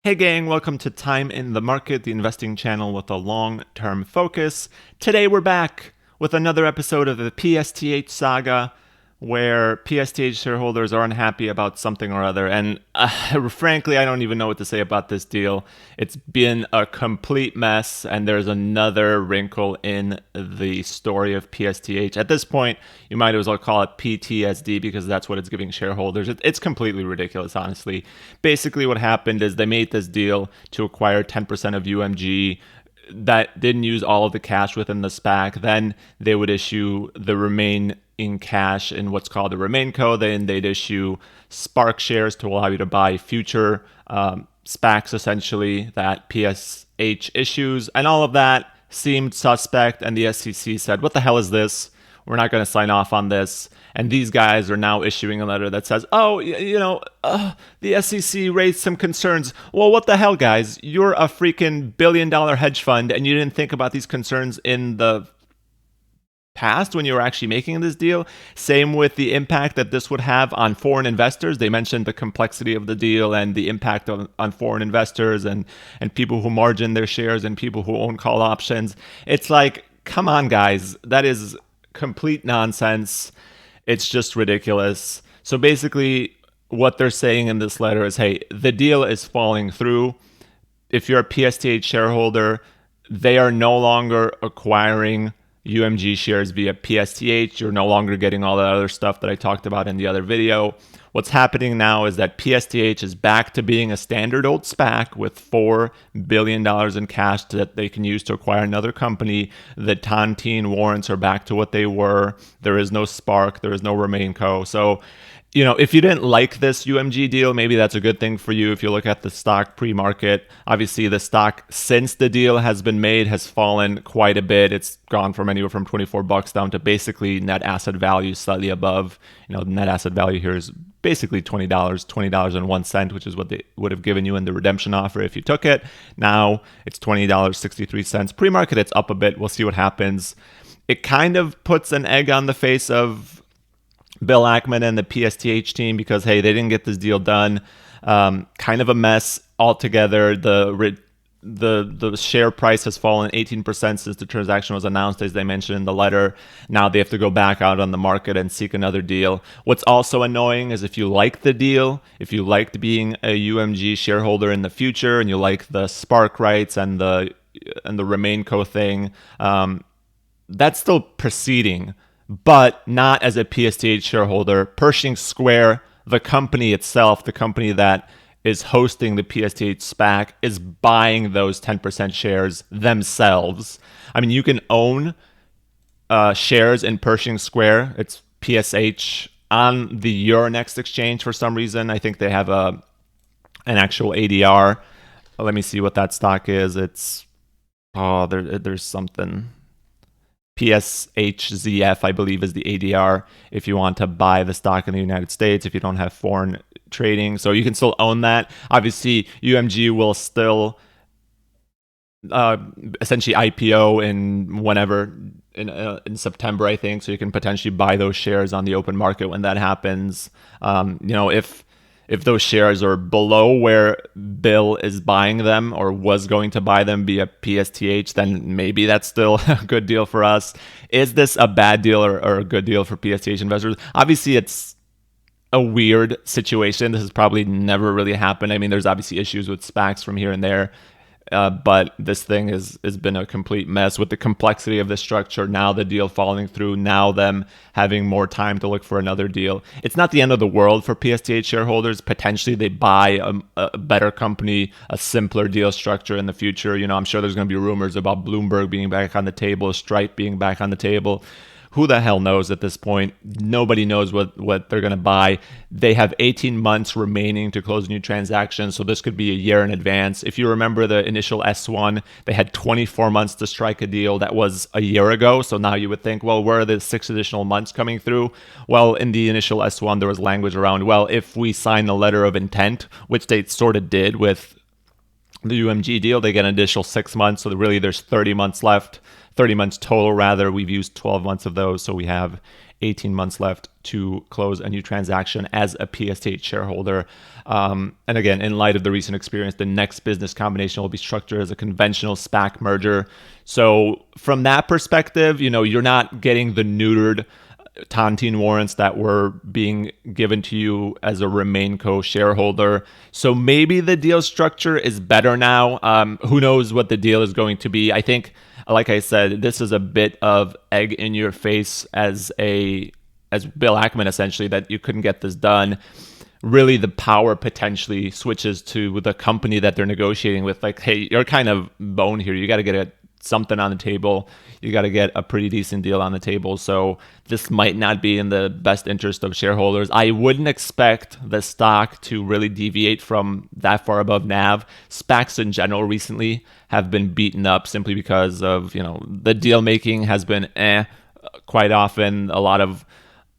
Hey gang, welcome to Time in the Market, the investing channel with a long-term focus. Today we're back with another episode of the PSTH saga, where PSTH shareholders are unhappy about something or other. And frankly, I don't even know what to say about this deal. It's been a complete mess, and there's another wrinkle in the story of PSTH. At this point, you might as well call it PTSD because that's what it's giving shareholders. It's completely ridiculous, honestly. Basically, what happened is they made this deal to acquire 10% of UMG that didn't use all of the cash within the Spac. Then they would issue the remain in cash in what's called the RemainCo. Then they'd issue Spac shares to allow you to buy future Spacs, essentially, that PSH issues. And all of that seemed suspect. And the SEC said, what the hell is this? We're not going to sign off on this. And these guys are now issuing a letter that says, the SEC raised some concerns. Well, what the hell, guys? You're a freaking billion-dollar hedge fund, and you didn't think about these concerns in the past when you were actually making this deal. Same with the impact that this would have on foreign investors. They mentioned the complexity of the deal and the impact on foreign investors and people who margin their shares and people who own call options. It's like, come on, guys. That is complete nonsense. It's just ridiculous. So basically, what they're saying in this letter is, hey, the deal is falling through. If you're a PSTH shareholder, they are no longer acquiring UMG shares via PSTH. You're no longer getting all that other stuff that I talked about in the other video. What's happening now is that PSTH is back to being a standard old SPAC with $4 billion in cash that they can use to acquire another company. The Tontine warrants are back to what they were. There is no Spac. There is no RemainCo. So, if you didn't like this UMG deal, maybe that's a good thing for you. If you look at the stock pre-market, obviously the stock since the deal has been made has fallen quite a bit. It's gone from anywhere from $24 down to basically net asset value slightly above. Net asset value here is basically $20.01, which is what they would have given you in the redemption offer if you took it. Now it's $20.63. Pre-market, it's up a bit. We'll see what happens. It kind of puts an egg on the face of Bill Ackman and the PSTH team because, hey, they didn't get this deal done. Kind of a mess altogether. The share price has fallen 18% since the transaction was announced, as they mentioned in the letter. Now they have to go back out on the market and seek another deal. What's also annoying is if you like the deal, if you liked being a UMG shareholder in the future, and you like the Spac rights and the RemainCo thing, that's still proceeding, but not as a PSTH shareholder. Pershing Square, the company itself, the company that is hosting the PSTH SPAC, is buying those 10% shares themselves. I mean, you can own shares in Pershing Square. It's PSH on the Euronext exchange for some reason. I think they have an actual ADR. Let me see what that stock is. It's there's something. PSHZF, I believe, is the ADR if you want to buy the stock in the United States, if you don't have foreign trading. So you can still own that. Obviously, UMG will still essentially IPO in September, I think. So you can potentially buy those shares on the open market when that happens. If those shares are below where Bill is buying them or was going to buy them via PSTH, then maybe that's still a good deal for us. Is this a bad deal or a good deal for PSTH investors? Obviously, it's a weird situation. This has probably never really happened. I mean, there's obviously issues with SPACs from here and there. But this thing has been a complete mess with the complexity of the structure. Now the deal falling through, now them having more time to look for another deal. It's not the end of the world for PSTH shareholders. Potentially they buy a better company, a simpler deal structure in the future. I'm sure there's going to be rumors about Bloomberg being back on the table, Stripe being back on the table. Who the hell knows at this point? Nobody knows what they're going to buy. They have 18 months remaining to close new transactions, so this could be a year in advance. If you remember the initial S1, they had 24 months to strike a deal. That was a year ago, so now you would think, well, where are the 6 additional months coming through? Well, in the initial S1, there was language around, well, if we sign the letter of intent, which they sort of did with the UMG deal, they get an additional 6 months, so really there's 30 months left. 30 months total, rather. We've used 12 months of those, so we have 18 months left to close a new transaction as a PSTH shareholder. And again, in light of the recent experience, the next business combination will be structured as a conventional SPAC merger. So from that perspective, you're not getting the neutered tontine warrants that were being given to you as a RemainCo shareholder. So maybe the deal structure is better now. Who knows what the deal is going to be? I think, like I said, this is a bit of egg in your face as Bill Ackman, essentially, that you couldn't get this done. Really, the power potentially switches to the company that they're negotiating with. Like, hey, you're kind of bone here. You got to get something on the table. You got to get a pretty decent deal on the table. So this might not be in the best interest of shareholders. I wouldn't expect the stock to really deviate from that far above NAV. SPACs in general recently have been beaten up simply because of, the deal making has been quite often. A lot of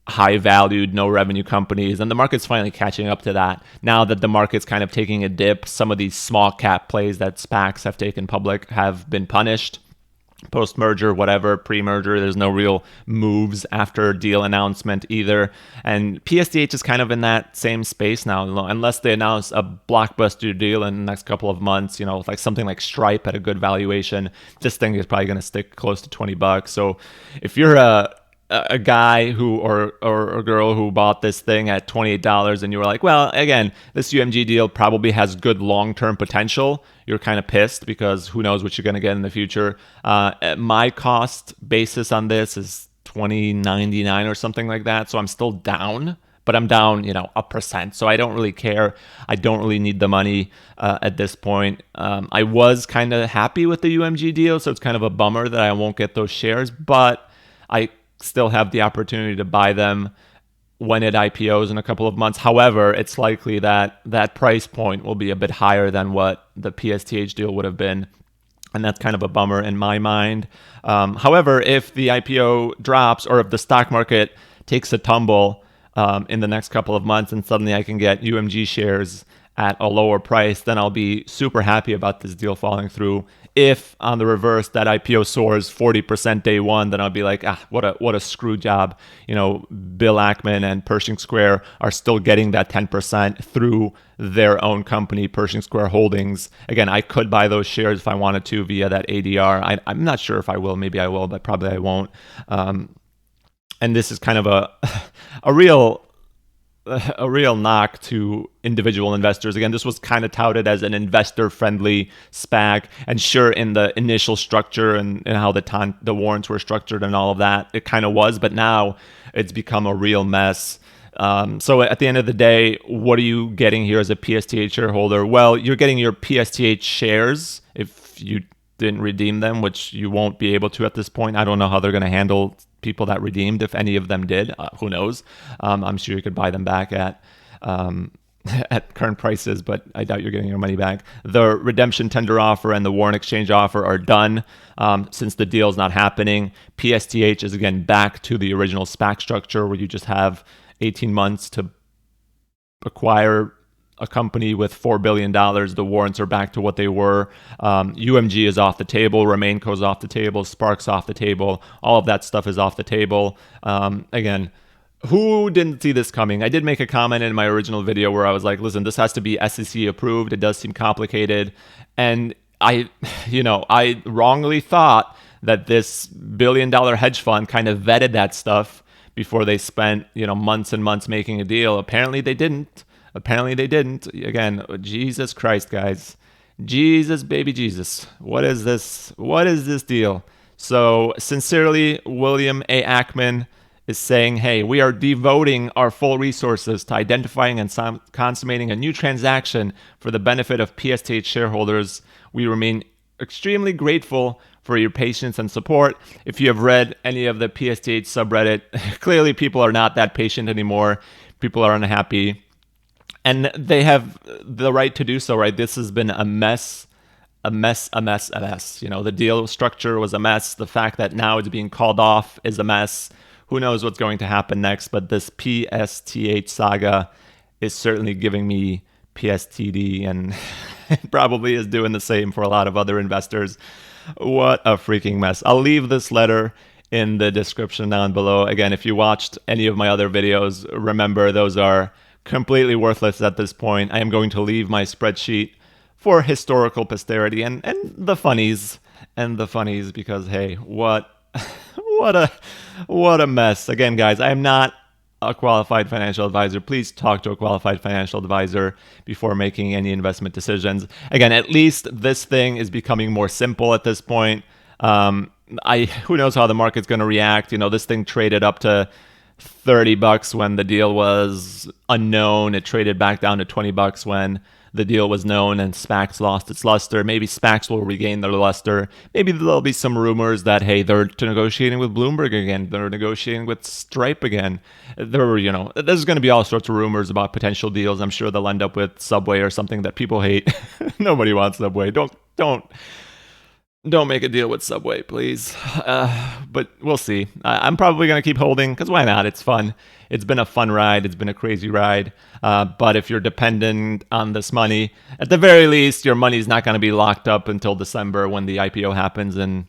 high valued, no revenue companies, and the market's finally catching up to that. Now that the market's kind of taking a dip, some of these small cap plays that SPACs have taken public have been punished. Post-merger, whatever, pre-merger, there's no real moves after deal announcement either. And PSTH is kind of in that same space now, unless they announce a blockbuster deal in the next couple of months, like something like Stripe at a good valuation. This thing is probably going to stick close to $20. So if you're a guy or a girl who bought this thing at $28 and you were like, well, again, this UMG deal probably has good long-term potential, you're kind of pissed because who knows what you're going to get in the future. My cost basis on this is $20.99 or something like that. So I'm still down, but I'm down, 1%. So I don't really care. I don't really need the money at this point. I was kind of happy with the UMG deal. So it's kind of a bummer that I won't get those shares, but I still have the opportunity to buy them when it IPOs in a couple of months. However, it's likely that that price point will be a bit higher than what the PSTH deal would have been. And that's kind of a bummer in my mind. However, if the IPO drops or if the stock market takes a tumble in the next couple of months and suddenly I can get UMG shares at a lower price, then I'll be super happy about this deal falling through. If on the reverse that IPO soars 40% day one, then I'll be like, what a screw job. Bill Ackman and Pershing Square are still getting that 10% through their own company, Pershing Square Holdings. Again, I could buy those shares if I wanted to via that ADR. I'm not sure if I will. Maybe I will, but probably I won't. And this is kind of a real knock to individual investors. Again, this was kind of touted as an investor-friendly SPAC, and sure, in the initial structure and how the warrants were structured and all of that, it kind of was, but now it's become a real mess. So at the end of the day, what are you getting here as a PSTH shareholder? Well, you're getting your PSTH shares if you didn't redeem them, which you won't be able to at this point. I don't know how they're going to handle people that redeemed, if any of them did. Who knows? I'm sure you could buy them back at current prices, but I doubt you're getting your money back. The redemption tender offer and the warrant exchange offer are done. Since the deal is not happening, PSTH is again back to the original SPAC structure where you just have 18 months to acquire a company with $4 billion. The warrants are back to what they were. UMG is off the table. RemainCo is off the table. Spark's off the table. All of that stuff is off the table. Again, who didn't see this coming? I did make a comment in my original video where I was like, listen, this has to be SEC approved. It does seem complicated. And I wrongly thought that this billion-dollar hedge fund kind of vetted that stuff before they spent, months and months making a deal. Apparently they didn't. Again, Jesus Christ, guys. Jesus, baby Jesus. What is this? What is this deal? So, sincerely, William A. Ackman is saying, hey, we are devoting our full resources to identifying and consummating a new transaction for the benefit of PSTH shareholders. We remain extremely grateful for your patience and support. If you have read any of the PSTH subreddit, clearly people are not that patient anymore. People are unhappy. And they have the right to do so, right? This has been a mess. The deal structure was a mess. The fact that now it's being called off is a mess. Who knows what's going to happen next? But this PSTH saga is certainly giving me PSTD, and it probably is doing the same for a lot of other investors. What a freaking mess. I'll leave this letter in the description down below. Again, if you watched any of my other videos, remember those are completely worthless at this point. I am going to leave my spreadsheet for historical posterity and the funnies because hey, what what a mess. Again, guys, I am not a qualified financial advisor. Please talk to a qualified financial advisor before making any investment decisions. Again, at least this thing is becoming more simple at this point. Who knows how the market's going to react. You know, this thing traded up to $30 when the deal was unknown. It traded back down to $20 when the deal was known, and Spacs lost its luster. Maybe Spacs will regain their luster. Maybe there'll be some rumors that, hey, they're negotiating with Bloomberg again. They're negotiating with Stripe again. There's going to be all sorts of rumors about potential deals. I'm sure they'll end up with Subway or something that people hate. Nobody wants Subway. Don't make a deal with Subway, please. But we'll see. I'm probably going to keep holding because why not? It's fun. It's been a fun ride. It's been a crazy ride. But if you're dependent on this money, at the very least, your money's not going to be locked up until December when the IPO happens in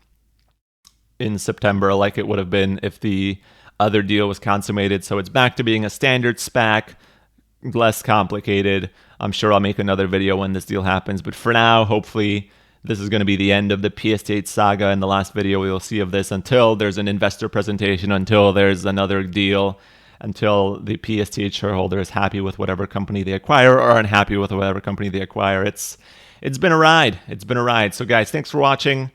September, like it would have been if the other deal was consummated. So it's back to being a standard SPAC, less complicated. I'm sure I'll make another video when this deal happens. But for now, hopefully, this is going to be the end of the PSTH saga. In the last video we will see of this until there's an investor presentation, until there's another deal, until the PSTH shareholder is happy with whatever company they acquire or unhappy with whatever company they acquire. It's been a ride. It's been a ride. So guys, thanks for watching.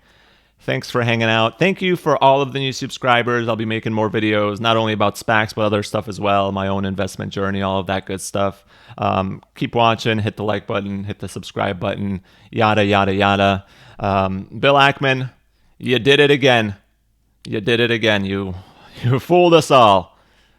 Thanks for hanging out. Thank you for all of the new subscribers. I'll be making more videos, not only about SPACs, but other stuff as well, my own investment journey, all of that good stuff. Keep watching, hit the like button, hit the subscribe button, yada, yada, yada. Bill Ackman, you did it again. You did it again. You fooled us all.